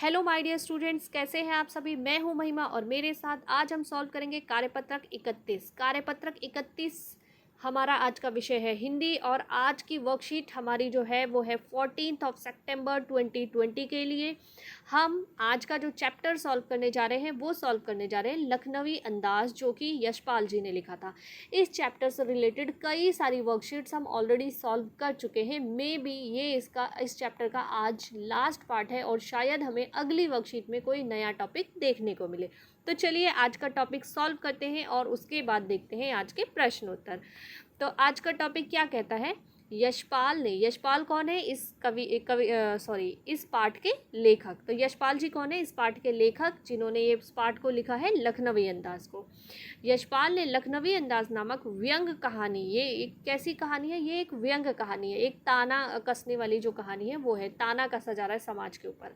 Hello my dear students, कैसे हैं आप सभी। मैं हूं महिमा और मेरे साथ आज हम सॉल्व करेंगे कार्यपत्रक 31। कार्यपत्रक 31 हमारा आज का विषय है हिंदी और आज की वर्कशीट हमारी जो है वो है 14 सितंबर 2020 के लिए। हम आज का जो चैप्टर सॉल्व करने जा रहे हैं वो सॉल्व करने जा रहे हैं लखनवी अंदाज, जो कि यशपाल जी ने लिखा था। इस चैप्टर से रिलेटेड कई सारी वर्कशीट्स हम ऑलरेडी सॉल्व कर चुके हैं। मे बी ये इस चैप्टर का आज लास्ट पार्ट है और शायद हमें अगली वर्कशीट में कोई नया टॉपिक देखने को मिले। तो चलिए आज का टॉपिक सॉल्व करते हैं और उसके बाद देखते हैं आज के प्रश्न उत्तर। तो आज का टॉपिक क्या कहता है, यशपाल कौन है, इस पाठ के लेखक। तो यशपाल जी कौन है, इस पाठ के लेखक जिन्होंने ये इस पाठ को लिखा है लखनवी अंदाज को। यशपाल ने लखनवी अंदाज नामक व्यंग कहानी, ये एक कैसी कहानी है, ये एक व्यंग कहानी है, एक ताना कसने वाली जो कहानी है वो है, ताना कसा जा रहा है समाज के ऊपर।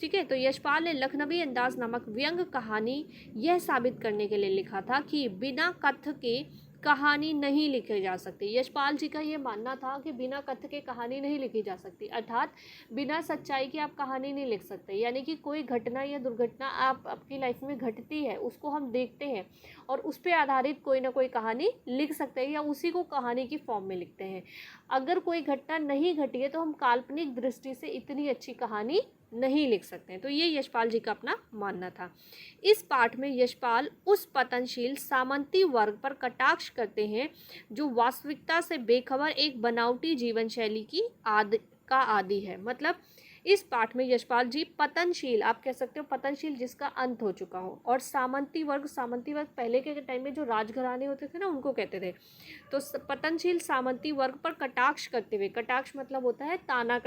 ठीक है, तो यशपाल ने लखनवी अंदाज नामक व्यंग कहानी यह साबित करने के लिए लिखा था कि बिना कथ्य के कहानी नहीं लिखी जा सकती। यशपाल जी का ये मानना था कि बिना कथ्य के कहानी नहीं लिखी जा सकती, अर्थात बिना सच्चाई की आप कहानी नहीं लिख सकते। यानी कि कोई घटना या दुर्घटना आप आपकी लाइफ में घटती है, उसको हम देखते हैं और उस पर आधारित कोई ना कोई कहानी लिख सकते हैं या उसी को कहानी की फॉर्म में लिखते हैं। अगर कोई घटना नहीं घटी है तो हम काल्पनिक दृष्टि से इतनी अच्छी कहानी नहीं लिख सकते हैं। तो ये यशपाल जी का अपना मानना था। इस पाठ में यशपाल उस पतनशील सामंती वर्ग पर कटाक्ष करते हैं जो वास्तविकता से बेखबर एक बनावटी जीवन शैली की आदि है। मतलब इस पाठ में यशपाल जी पतनशील, आप कह सकते हो पतनशील जिसका अंत हो चुका हो, और सामंती वर्ग पहले के टाइम में जो राजघराने होते थे ना उनको कहते थे। तो पतनशील सामंती वर्ग पर कटाक्ष करते हुए, कटाक्ष मतलब होता है ताना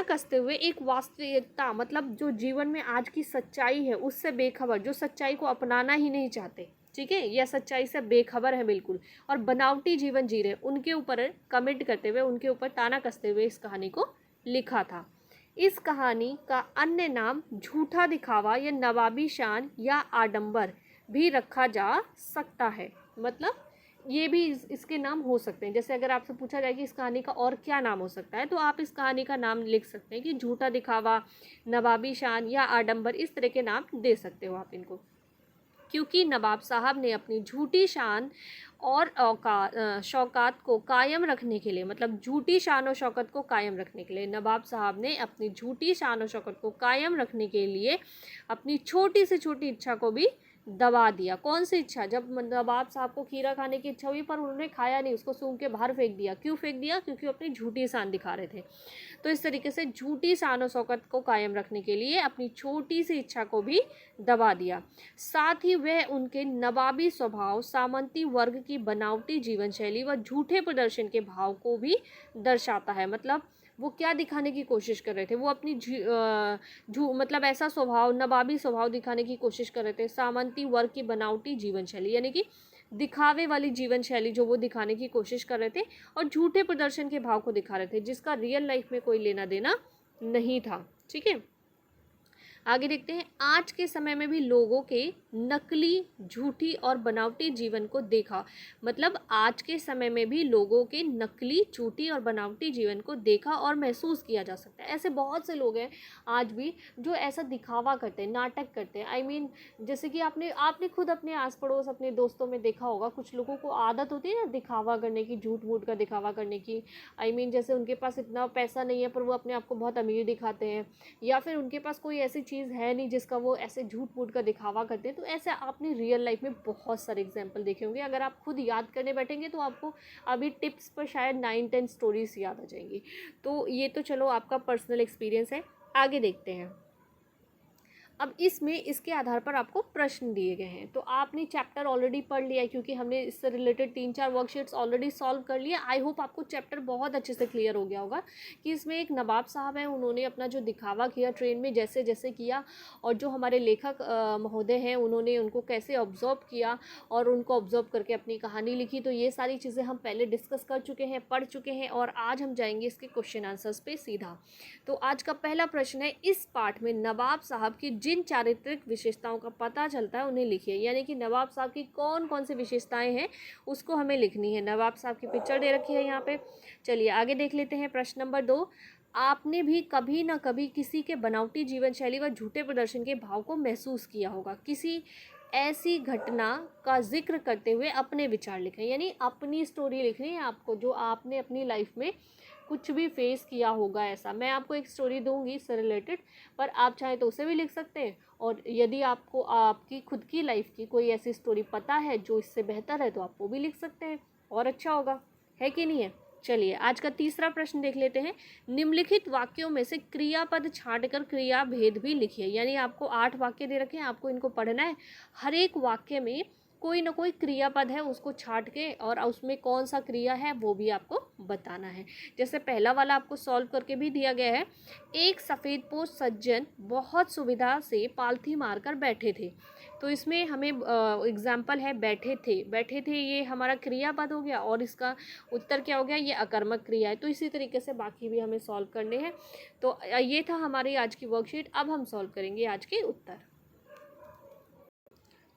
कसते हुए एक वास्तविकता, मतलब जो जीवन में आज की सच्चाई है उससे बेखबर, जो सच्चाई को अपनाना ही नहीं चाहते, ठीक है, या सच्चाई से बेखबर है बिल्कुल और बनावटी जीवन जी रहे, उनके ऊपर कमेंट करते हुए, उनके ऊपर ताना कसते हुए इस कहानी को लिखा था। इस कहानी का अन्य नाम झूठा दिखावा या नवाबी शान या आडंबर भी रखा जा सकता है। मतलब ये भी इसके नाम हो सकते हैं। जैसे अगर आपसे पूछा जाए कि इस कहानी का और क्या नाम हो सकता है, तो आप इस कहानी का नाम लिख सकते हैं कि झूठा दिखावा, नवाबी शान या आडंबर, इस तरह के नाम दे सकते हो आप इनको। क्योंकि नवाब साहब ने अपनी झूठी शान और शौकत को कायम रखने के लिए, मतलब झूठी शान और शौकत को कायम रखने के लिए, नवाब साहब ने अपनी झूठी शान और शौकत को कायम रखने के लिए अपनी छोटी से छोटी इच्छा को भी दबा दिया। कौन सी इच्छा, जब नवाब साहब को खीरा खाने की इच्छा हुई पर उन्होंने खाया नहीं, उसको सूंघ के बाहर फेंक दिया। क्यों फेंक दिया? क्योंकि वो अपनी झूठी शान दिखा रहे थे। तो इस तरीके से झूठी शान और शौकत को कायम रखने के लिए अपनी छोटी सी इच्छा को भी दबा दिया। साथ ही वह उनके नवाबी स्वभाव, सामंती वर्ग की बनावटी जीवन शैली व झूठे प्रदर्शन के भाव को भी दर्शाता है। मतलब वो क्या दिखाने की कोशिश कर रहे थे, वो अपनी मतलब ऐसा स्वभाव, नवाबी स्वभाव दिखाने की कोशिश कर रहे थे, सामंती वर्ग की बनावटी जीवन शैली, यानी कि दिखावे वाली जीवन शैली जो वो दिखाने की कोशिश कर रहे थे, और झूठे प्रदर्शन के भाव को दिखा रहे थे जिसका रियल लाइफ में कोई लेना देना नहीं था। ठीक है, आगे देखते हैं। आज के समय में भी लोगों के नकली, झूठी और बनावटी जीवन को देखा, मतलब आज के समय में भी लोगों के नकली, झूठी और बनावटी जीवन को देखा और महसूस किया जा सकता है। ऐसे बहुत से लोग हैं आज भी जो ऐसा दिखावा करते हैं, नाटक करते हैं। I mean, जैसे कि आपने खुद अपने आस पड़ोस, अपने दोस्तों में देखा होगा, कुछ लोगों को आदत होती है ना दिखावा करने की, झूठ मूठ का दिखावा करने की। जैसे उनके पास इतना पैसा नहीं है पर वो अपने आप को बहुत अमीर दिखाते हैं, या फिर उनके पास कोई ऐसी चीज़ है नहीं जिसका वो ऐसे झूठ मूठ का दिखावा करते हैं। तो ऐसे आपने रियल लाइफ में बहुत सारे एग्जाम्पल देखे होंगे। अगर आप खुद याद करने बैठेंगे तो आपको अभी टिप्स पर शायद 9-10 स्टोरीज याद आ जाएंगी। तो ये तो चलो आपका पर्सनल एक्सपीरियंस है। आगे देखते हैं। अब इसके आधार पर आपको प्रश्न दिए गए हैं। तो आपने चैप्टर ऑलरेडी पढ़ लिया है क्योंकि हमने इससे रिलेटेड 3-4 वर्कशीट्स ऑलरेडी सॉल्व कर लिए। आई होप आपको चैप्टर बहुत अच्छे से क्लियर हो गया होगा कि इसमें एक नवाब साहब हैं, उन्होंने अपना जो दिखावा किया ट्रेन में जैसे जैसे किया, और जो हमारे लेखक महोदय हैं उन्होंने उनको कैसे ऑब्जर्व किया और उनको ऑब्जर्व करके अपनी कहानी लिखी। तो ये सारी चीज़ें हम पहले डिस्कस कर चुके हैं, पढ़ चुके हैं, और आज हम जाएंगे इसके क्वेश्चन आंसर्स पे सीधा। तो आज का पहला प्रश्न है, इस पाठ में नवाब साहब की जिन चारित्रिक विशेषताओं का पता चलता है उन्हें लिखिए। यानी कि नवाब साहब की कौन कौन सी विशेषताएं हैं उसको हमें लिखनी है। नवाब साहब की पिक्चर दे रखी है यहाँ पे। चलिए आगे देख लेते हैं। प्रश्न नंबर 2, आपने भी कभी ना कभी किसी के बनावटी जीवन शैली व झूठे प्रदर्शन के भाव को महसूस किया होगा। किसी ऐसी घटना का जिक्र करते हुए अपने विचार लिखें, यानी अपनी स्टोरी लिखनी है आपको, जो आपने अपनी लाइफ में कुछ भी फेस किया होगा ऐसा। मैं आपको एक स्टोरी दूंगी इससे रिलेटेड, पर आप चाहे तो उसे भी लिख सकते हैं, और यदि आपको आपकी खुद की लाइफ की कोई ऐसी स्टोरी पता है जो इससे बेहतर है तो आप वो भी लिख सकते हैं, और अच्छा होगा, है कि नहीं है। चलिए आज का तीसरा प्रश्न देख लेते हैं। निम्नलिखित वाक्यों में से क्रियापद छांटकर क्रिया भेद भी लिखिए, यानी आपको 8 वाक्य दे रखे हैं, आपको इनको पढ़ना है। हर एक वाक्य में कोई ना कोई क्रियापद है, उसको छांट के और उसमें कौन सा क्रिया है वो भी आपको बताना है। जैसे पहला वाला आपको सॉल्व करके भी दिया गया है। एक सफ़ेदपोश सज्जन बहुत सुविधा से पालथी मारकर बैठे थे। तो इसमें हमें एग्जाम्पल है बैठे थे। बैठे थे ये हमारा क्रियापद हो गया, और इसका उत्तर क्या हो गया, ये अकर्मक क्रिया है। तो इसी तरीके से बाकी भी हमें सॉल्व करने हैं। तो ये था हमारी आज की वर्कशीट। अब हम सॉल्व करेंगे आज के उत्तर।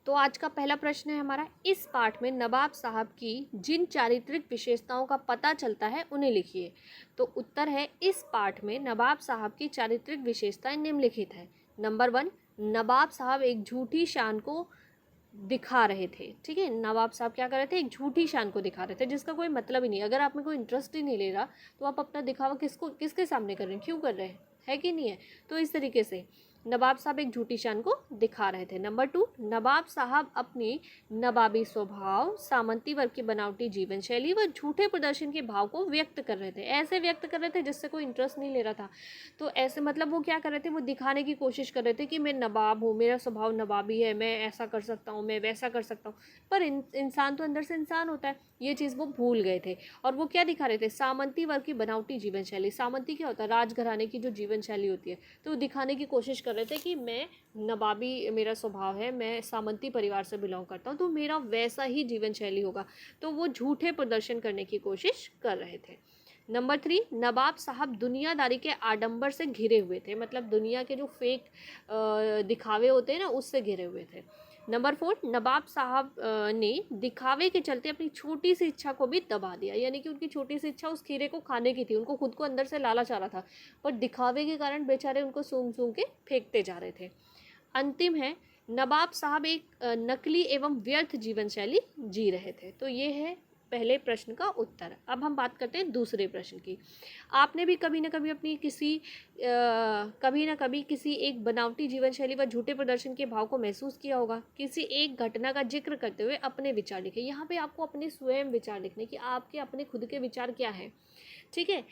तो आज का पहला प्रश्न है हमारा, इस पाठ में नवाब साहब की जिन चारित्रिक विशेषताओं का पता चलता है उन्हें लिखिए। तो उत्तर है, इस पाठ में नवाब साहब की चारित्रिक विशेषताएं निम्नलिखित है। नंबर 1, नवाब साहब एक झूठी शान को दिखा रहे थे। ठीक है, नवाब साहब क्या कर रहे थे, एक झूठी शान को दिखा रहे थे जिसका कोई मतलब ही नहीं। अगर आप में कोई इंटरेस्ट ही नहीं ले रहा तो आप अपना दिखावा किसके सामने कर रहे हैं, क्यों कर रहे हैं, है कि नहीं है। तो इस तरीके से नवाब साहब एक झूठी शान को दिखा रहे थे। नंबर 2, नवाब साहब अपनी नवाबी स्वभाव, सामंती वर्ग की बनावटी जीवन शैली व झूठे प्रदर्शन के भाव को व्यक्त कर रहे थे। ऐसे व्यक्त कर रहे थे जिससे कोई इंटरेस्ट नहीं ले रहा था। तो ऐसे मतलब वो क्या कर रहे थे, वो दिखाने की कोशिश कर रहे थे कि मैं नवाब हूँ, मेरा स्वभाव नवाबी है, मैं ऐसा कर सकता हूँ, मैं वैसा कर सकता हूँ। पर इंसान तो अंदर से इंसान होता है, ये चीज़ वो भूल गए थे। और वो क्या दिखा रहे थे, सामंती वर्ग की बनावटी जीवन शैली। सामंती क्या होता है, राजघराने की जो जीवन शैली होती है। तो वो दिखाने की कोशिश कर रहे थे कि मैं नवाबी मेरा स्वभाव है, मैं सामंती परिवार से बिलोंग करता हूँ, तो मेरा वैसा ही जीवन शैली होगा। तो वो झूठे प्रदर्शन करने की कोशिश कर रहे थे। नंबर 3, नवाब साहब दुनियादारी के आडंबर से घिरे हुए थे, मतलब दुनिया के जो फेक दिखावे होते हैं ना, उससे घिरे हुए थे। नंबर 4, नवाब साहब ने दिखावे के चलते अपनी छोटी सी इच्छा को भी दबा दिया, यानी कि उनकी छोटी सी इच्छा उस खीरे को खाने की थी, उनको खुद को अंदर से लालच आ रहा था, पर दिखावे के कारण बेचारे उनको सूंघ सूंघ के फेंकते जा रहे थे। अंतिम है, नवाब साहब एक नकली एवं व्यर्थ जीवन शैली जी रहे थे। तो ये है पहले प्रश्न का उत्तर। अब हम बात करते हैं दूसरे प्रश्न की। आपने भी कभी ना कभी अपनी किसी एक बनावटी जीवन शैली व झूठे प्रदर्शन के भाव को महसूस किया होगा। किसी एक घटना का जिक्र करते हुए अपने विचार लिखे। यहाँ पे आपको अपने स्वयं विचार लिखने कि आपके अपने खुद के विचार क्या हैं। ठीक है,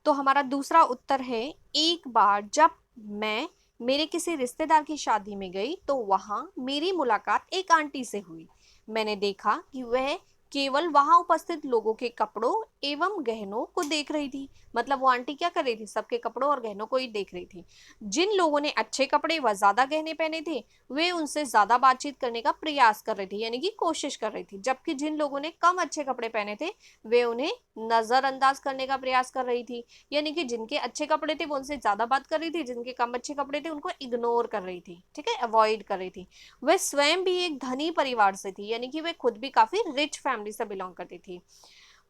तो हमारा दूसरा उत्तर है, एक बार जब मैं मेरे किसी रिश्तेदार की शादी में गई तो वहां मेरी मुलाकात एक आंटी से हुई। मैंने देखा कि वह केवल वहां उपस्थित लोगों के कपड़ों एवं गहनों को देख रही थी। मतलब वो आंटी क्या कर रही थी, सबके कपड़ों और गहनों को ही देख रही थी। जिन लोगों ने अच्छे कपड़े व ज्यादा गहने पहने थे वे उनसे ज्यादा बातचीत करने का प्रयास कर रही थी, यानी कि कोशिश कर रही थी। जबकि जिन लोगों ने कम अच्छे कपड़े पहने थे वे उन्हें नजरअंदाज करने का प्रयास कर रही थी। यानी कि जिनके अच्छे कपड़े थे वो उनसे ज्यादा बात कर रही थी, जिनके कम अच्छे कपड़े थे उनको इग्नोर कर रही थी। ठीक है, अवॉइड कर रही थी। वह स्वयं भी एक धनी परिवार से थी, यानी कि वह खुद भी काफी रिच फैमिली से बिलोंग करती थी।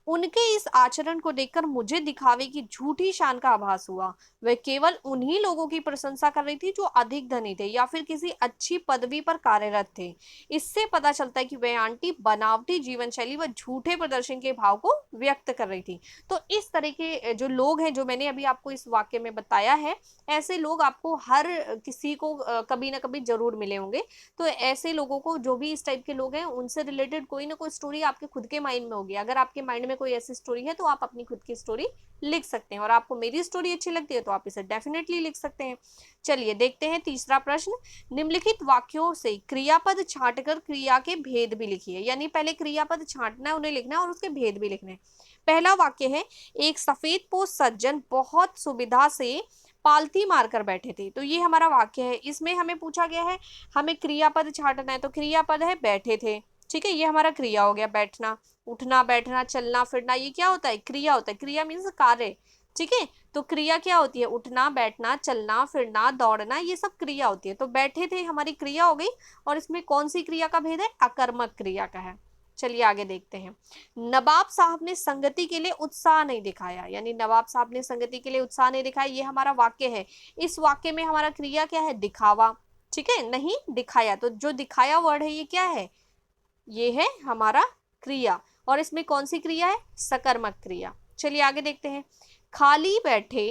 उनके इस आचरण को देखकर मुझे दिखावे की झूठी शान का आभास हुआ। वह केवल उन्हीं लोगों की प्रशंसा कर रही थी जो अधिक धनी थे या फिर किसी अच्छी पदवी पर कार्यरत थे। इससे पता चलता है कि वह आंटी बनावटी जीवन शैली व झूठे प्रदर्शन के भाव को व्यक्त कर रही थी। तो इस तरह के जो लोग हैं, जो मैंने अभी आपको इस वाक्य में बताया है, ऐसे लोग आपको हर किसी को कभी ना कभी जरूर मिले होंगे। तो ऐसे लोगों को, जो भी इस टाइप के लोग हैं, उनसे रिलेटेड कोई ना कोई स्टोरी आपके खुद के माइंड में होगी। अगर आपके माइंड में कोई ऐसी स्टोरी है तो आप अपनी खुद की स्टोरी लिख सकते हैं, और आपको मेरी स्टोरी अच्छी लगती है तो आप इसे डेफिनेटली लिख सकते हैं। चलिए देखते हैं तीसरा प्रश्न। निम्नलिखित वाक्यों से क्रियापद छांटकर क्रिया के भेद भी लिखिए, यानी पहले क्रियापद छांटना है, उन्हें लिखना है और उसके भेद भी लिखने हैं। पहला वाक्य है, एक सफेदपोश सज्जन बहुत सुविधा से पालथी मारकर बैठे थे। तो ये हमारा वाक्य है। इसमें हमें पूछा गया है, हमें क्रियापद छांटना है, तो क्रियापद है बैठे थे। ठीक है, ये हमारा क्रिया हो गया, बैठना। उठना बैठना चलना फिरना, ये क्या होता है, क्रिया होता है। क्रिया मीन्स कार्य। ठीक है, तो क्रिया क्या होती है, उठना बैठना चलना फिरना दौड़ना, ये सब क्रिया होती है। तो बैठे थे हमारी क्रिया हो गई, और इसमें कौन सी क्रिया का भेद है, अकर्मक क्रिया का है। चलिए आगे देखते हैं। नवाब साहब ने संगति के लिए उत्साह नहीं दिखाया, यानी नवाब साहब ने संगति के लिए उत्साह नहीं दिखाया, ये हमारा वाक्य है। इस वाक्य में हमारा क्रिया क्या है, दिखावा, ठीक है, नहीं दिखाया, तो जो दिखाया वर्ड है ये क्या है, ये है हमारा क्रिया, और इसमें कौन सी क्रिया है, सकर्मक क्रिया। चलिए आगे देखते हैं। खाली बैठे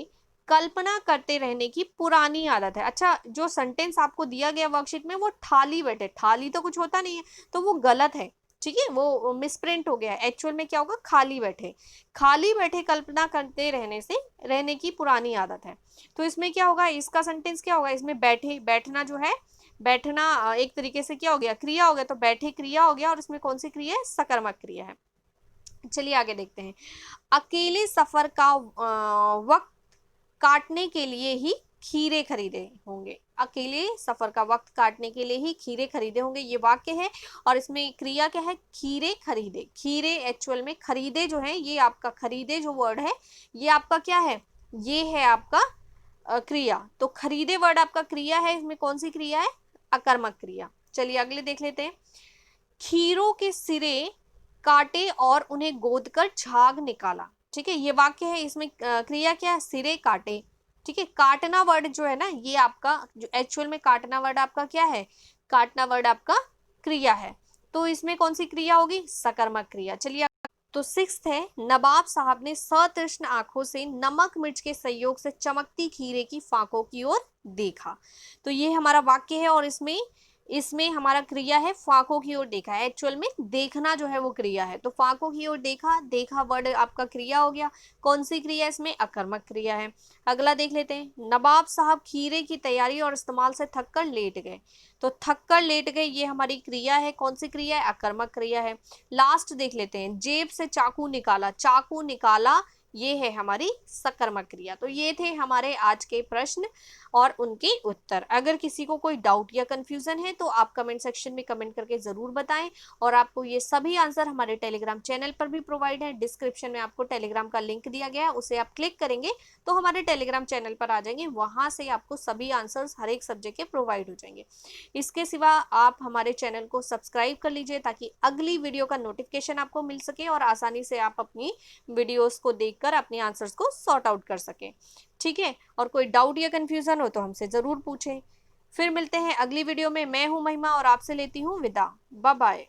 कल्पना करते रहने की पुरानी आदत है। अच्छा, जो सेंटेंस आपको दिया गया वर्कशीट में वो ठाली बैठे, ठाली तो कुछ होता नहीं है, तो वो गलत है, ठीक है, वो मिसप्रिंट हो गया है। एक्चुअल में क्या होगा, खाली बैठे, खाली बैठे कल्पना करते रहने से रहने की पुरानी आदत है। तो इसमें क्या होगा, इसका सेंटेंस क्या होगा, इसमें बैठे, बैठना जो है, बैठना एक तरीके से क्या हो गया, क्रिया हो गया, तो बैठे क्रिया हो गया, और इसमें कौन सी क्रिया है, सकर्मक क्रिया है। चलिए आगे देखते हैं। अकेले सफर का वक्त काटने के लिए ही खीरे खरीदे होंगे, अकेले सफर का वक्त काटने के लिए ही खीरे खरीदे होंगे, ये वाक्य है, और इसमें क्रिया क्या है, खीरे खरीदे। खीरे एक्चुअल में खरीदे जो है, ये आपका खरीदे जो वर्ड है ये आपका क्या है, ये है आपका क्रिया, तो खरीदे वर्ड आपका क्रिया है, इसमें कौन सी क्रिया है, अकर्मक क्रिया। चलिए अगले देख लेते हैं। खीरों के सिरे काटे और उन्हें गोद कर झाग निकाला, ठीक है, ये वाक्य है, इसमें क्रिया क्या है, सिरे काटे, ठीक है। काटना वर्ड जो है ना, ये आपका जो एक्चुअल में काटना वर्ड आपका क्या है, काटना वर्ड आपका क्रिया है, तो इसमें कौन सी क्रिया होगी, सकर्मक क्रिया। चलिए तो सिक्स्थ है, नवाब साहब ने सतृष्ण आंखों से नमक मिर्च के संयोग से चमकती खीरे की फाकों की ओर देखा, तो ये हमारा वाक्य है, और इसमें इसमें हमारा क्रिया है फाकों की ओर देखा है, एक्चुअल में देखना जो है वो क्रिया है, तो फाकों की ओर देखा, देखा वर्ड आपका क्रिया हो गया, कौन सी क्रिया, इसमें अकर्मक क्रिया है। अगला देख लेते हैं। नवाब साहब खीरे की तैयारी और इस्तेमाल से थककर लेट गए, तो थककर लेट गए ये हमारी क्रिया है, कौन सी क्रिया है, अकर्मक क्रिया है। लास्ट देख लेते हैं। जेब से चाकू निकाला, चाकू निकाला, ये है हमारी सकर्मक क्रिया। तो ये थे हमारे आज के प्रश्न और उनके उत्तर। अगर किसी को कोई डाउट या कंफ्यूजन है तो आप कमेंट सेक्शन में कमेंट करके जरूर बताएं, और आपको ये सभी आंसर हमारे टेलीग्राम चैनल पर भी प्रोवाइड है। डिस्क्रिप्शन में आपको टेलीग्राम का लिंक दिया गया है, उसे आप क्लिक करेंगे तो हमारे टेलीग्राम चैनल पर आ जाएंगे, वहां से आपको सभी आंसर्स हर एक सब्जेक्ट के प्रोवाइड हो जाएंगे। इसके सिवा आप हमारे चैनल को सब्सक्राइब कर लीजिए ताकि अगली वीडियो का नोटिफिकेशन आपको मिल सके और आसानी से आप अपनी वीडियोस को देखकर अपने आंसर्स को सॉर्ट आउट कर सके, ठीक है। और कोई डाउट या कंफ्यूजन हो तो हमसे जरूर पूछें। फिर मिलते हैं अगली वीडियो में। मैं हूं महिमा और आपसे लेती हूं विदा। Bye bye.